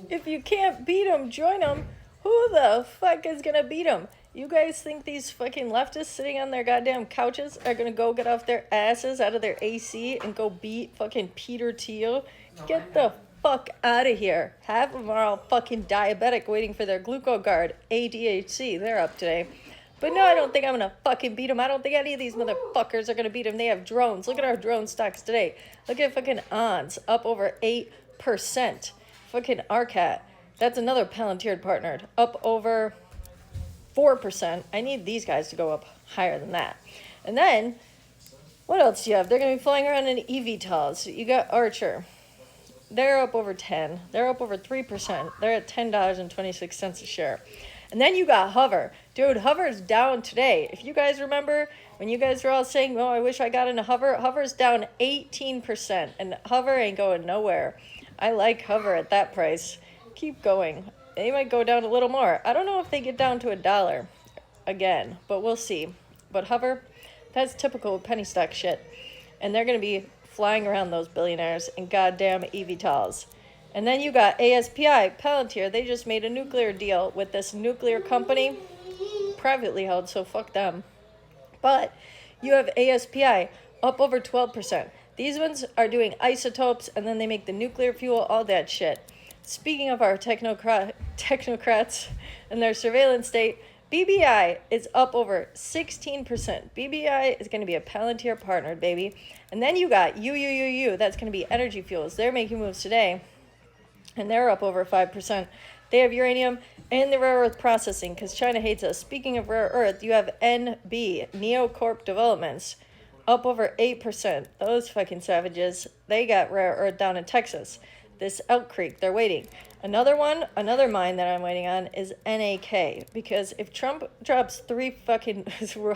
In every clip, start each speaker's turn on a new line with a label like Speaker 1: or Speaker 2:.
Speaker 1: If you can't beat them, join them. Who the fuck is gonna beat them? You guys think these fucking leftists sitting on their goddamn couches are gonna go get off their asses out of their AC and go beat fucking Peter Thiel? Get the fuck out of here. Half of them are all fucking diabetic waiting for their glucogard. ADHD, they're up today. But no, I don't think I'm gonna fucking beat them. I don't think any of these motherfuckers are gonna beat them. They have drones. Look at our drone stocks today. Look at fucking ONS, up over 8%. Fucking RCAT, that's another Palantir partnered, up over 4%. I need these guys to go up higher than that. And then, what else do you have? They're going to be flying around in eVTOLs. You got Archer. They're up over 10. They're up over 3%. They're at $10.26 a share. And then you got Hover. Dude, Hover's down today. If you guys remember, when you guys were all saying, oh, I wish I got into Hover, Hover's down 18%. And Hover ain't going nowhere. I like Hover at that price. Keep going. They might go down a little more. I don't know if they get down to $1 again, but we'll see. But Hover, that's typical penny stock shit. And they're going to be flying around those billionaires in goddamn eVTOLs. And then you got ASPI, Palantir. They just made a nuclear deal with this nuclear company, privately held, so fuck them. But you have ASPI up over 12%. These ones are doing isotopes, and then they make the nuclear fuel, all that shit. Speaking of our technocrats and their surveillance state, BBI is up over 16%. BBI is going to be a Palantir partnered, baby. And then you got UUUU, that's going to be energy fuels. They're making moves today, and they're up over 5%. They have uranium and the rare earth processing, because China hates us. Speaking of rare earth, you have NB, Neocorp Developments, up over 8%. Those fucking savages, they got rare earth down in Texas. This Elk Creek, they're waiting. Another mine that I'm waiting on is NAK, because if Trump drops 3 fucking,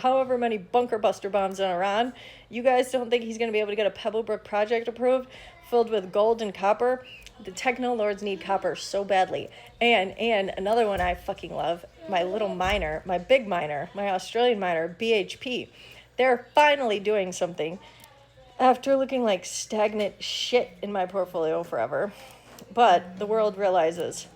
Speaker 1: however many bunker buster bombs on Iran, you guys don't think he's going to be able to get a Pebblebrook project approved filled with gold and copper? The techno lords need copper so badly. And another one I fucking love, my little miner, my big miner, my Australian miner, BHP. They're finally doing something after looking like stagnant shit in my portfolio forever. But the world realizes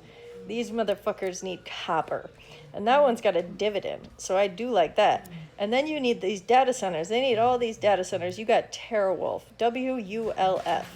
Speaker 1: these motherfuckers need copper. And that one's got a dividend, so I do like that. And then you need these data centers. They need all these data centers. You got TeraWulf, WULF.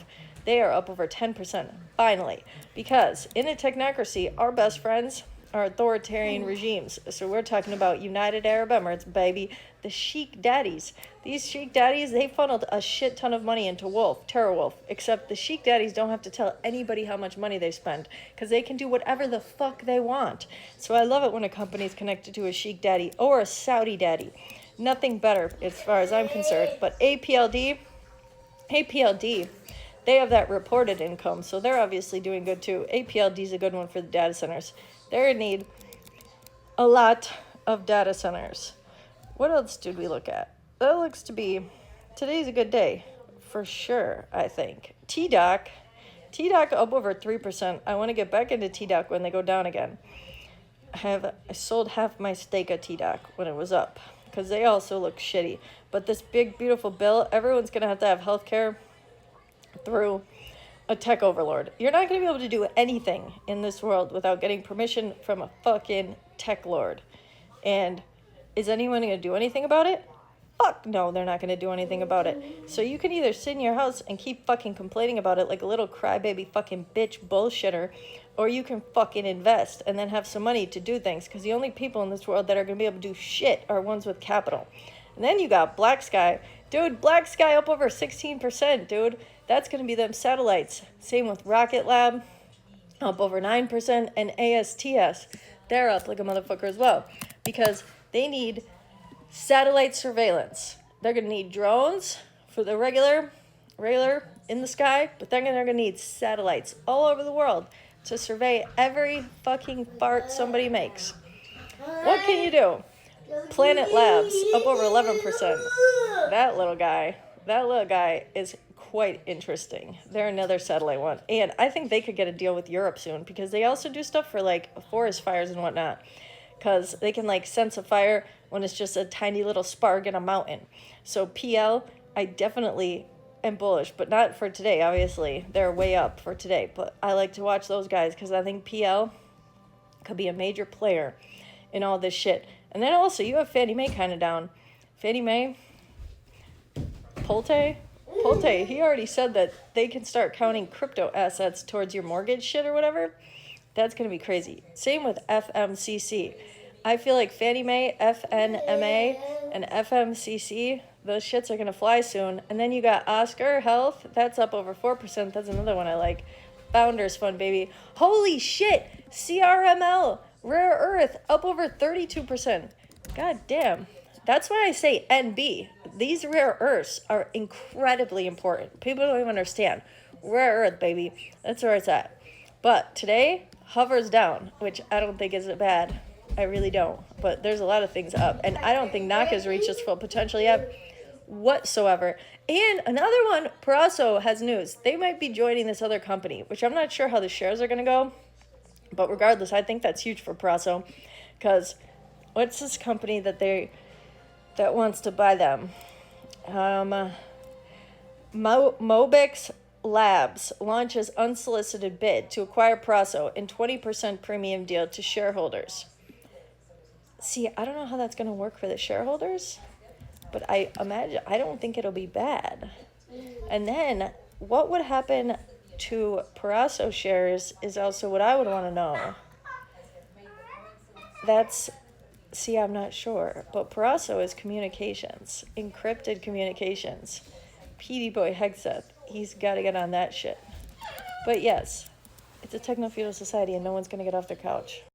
Speaker 1: They are up over 10%, finally. Because in a technocracy, our best friends are authoritarian regimes. So we're talking about United Arab Emirates, baby. The Sheikh Daddies. These Sheikh Daddies, they funneled a shit ton of money into TeraWulf. Except the Sheikh Daddies don't have to tell anybody how much money they spend, because they can do whatever the fuck they want. So I love it when a company is connected to a Sheikh Daddy or a Saudi Daddy. Nothing better as far as I'm concerned. But APLD, they have that reported income, so they're obviously doing good too. APLD is a good one for the data centers. They're in need a lot of data centers. What else did we look at? That looks to be, today's a good day, for sure, I think. TDOC up over 3%. I want to get back into TDOC when they go down again. I sold half my stake of TDOC when it was up, because they also look shitty. But this big, beautiful bill, everyone's going to have healthcare through a tech overlord. You're not going to be able to do anything in this world without getting permission from a fucking tech lord. And is anyone going to do anything about it? Fuck no, they're not going to do anything about it. So you can either sit in your house and keep fucking complaining about it like a little crybaby fucking bitch bullshitter, or you can fucking invest and then have some money to do things, because the only people in this world that are going to be able to do shit are ones with capital. And then you got Black Sky. Dude, Black Sky up over 16%, dude. That's going to be them satellites. Same with Rocket Lab, up over 9%, and ASTS. They're up like a motherfucker as well, because they need satellite surveillance. They're going to need drones for the regular in the sky, but then they're going to need satellites all over the world to survey every fucking fart somebody makes. What can you do? Planet Labs, up over 11%. That little guy is quite interesting. They're another satellite one. And I think they could get a deal with Europe soon, because they also do stuff for like forest fires and whatnot. Because they can like sense a fire when it's just a tiny little spark in a mountain. So PL, I definitely and bullish, but not for today, obviously. They're way up for today, but I like to watch those guys because I think PL could be a major player in all this shit. And then also, you have Fannie Mae kind of down. Fannie Mae, Polte, he already said that they can start counting crypto assets towards your mortgage shit or whatever. That's going to be crazy. Same with FMCC. I feel like Fannie Mae, FNMA, and FMCC, those shits are going to fly soon. And then you got Oscar Health. That's up over 4%. That's another one I like. Founders Fund, baby. Holy shit. CRML, Rare Earth, up over 32%. God damn. That's why I say NB. These rare earths are incredibly important. People don't even understand. Rare earth, baby. That's where it's at. But today, hovers down, which I don't think is bad. I really don't. But there's a lot of things up. And I don't think NAC has reached its full potential yet whatsoever. And another one, Peraso has news. They might be joining this other company, which I'm not sure how the shares are going to go. But regardless, I think that's huge for Peraso. Because what's this company that wants to buy them? Mobix Labs launches unsolicited bid to acquire Peraso in 20% premium deal to shareholders. See, I don't know how that's going to work for the shareholders, but I don't think it'll be bad. And then what would happen to Peraso shares is also what I would want to know. I'm not sure, but Peraso is communications, encrypted communications. PD boy Hegseth, he's got to get on that shit. But yes, it's a techno feudal society and no one's going to get off their couch.